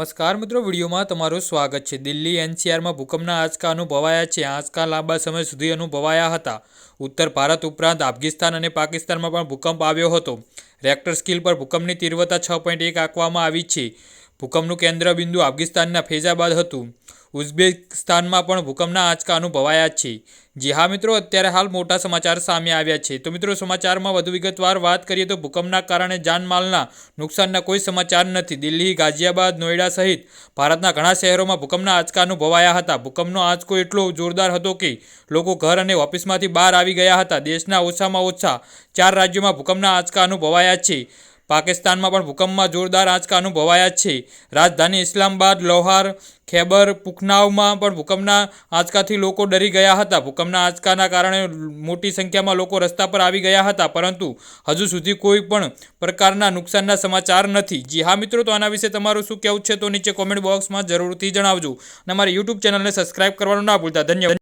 નમસ્કાર મિત્રો, વિડીયોમાં તમારું સ્વાગત છે। દિલ્હી એનસીઆરમાં ભૂકંપના આંચકા અનુભવાયા છે। આંચકા લાંબા સમય સુધી અનુભવાયા હતા। ઉત્તર ભારત ઉપરાંત અફઘાનિસ્તાન અને પાકિસ્તાનમાં પણ ભૂકંપ આવ્યો હતો। રેક્ટર સ્કેલ પર ભૂકંપની તીવ્રતા 6.1 આંકવામાં આવી છે। ભૂકંપનું કેન્દ્ર બિંદુ અફઘાનિસ્તાનના ફૈઝાબાદ હતું। ઉઝબેકિસ્તાનમાં પણ ભૂકંપના આંચકા અનુભવાયા છે। જી હા મિત્રો, અત્યારે હાલ મોટા સમાચાર સામે આવ્યા છે। તો મિત્રો, સમાચારમાં વધુ વિગતવાર વાત કરીએ તો ભૂકંપના કારણે જાનમાલના નુકસાનના કોઈ સમાચાર નથી। દિલ્હી, ગાઝિયાબાદ, નોઈડા સહિત ભારતના ઘણા શહેરોમાં ભૂકંપના આંચકા અનુભવાયા હતા। ભૂકંપનો આંચકો એટલો જોરદાર હતો કે લોકો ઘર અને ઓફિસમાંથી બહાર આવી ગયા હતા। દેશના ઓછામાં ઓછા 4 રાજ્યોમાં ભૂકંપના આંચકા અનુભવાયા છે। પાકિસ્તાનમાં પણ ભૂકંપમાં જોરદાર આંચકા અનુભવાયા છે। રાજધાની ઇસ્લામાબાદ, લાહોર, ખૈબર પખ્તુનખ્વામાં પણ ભૂકંપના આંચકાથી લોકો ડરી ગયા હતા। ભૂકંપના આંચકાના કારણે મોટી સંખ્યામાં લોકો રસ્તા પર આવી ગયા હતા, પરંતુ હજુ સુધી કોઈ પણ પ્રકારના નુકસાનના સમાચાર નથી। જી હા મિત્રો, તો આના વિશે તમારું શું કહેવું છે તો નીચે કોમેન્ટ બોક્સમાં જરૂરથી જણાવજો અને અમારી યુટ્યુબ ચેનલને સબસ્ક્રાઇબ કરવાનું ના ભૂલતા। ધન્યવાદ।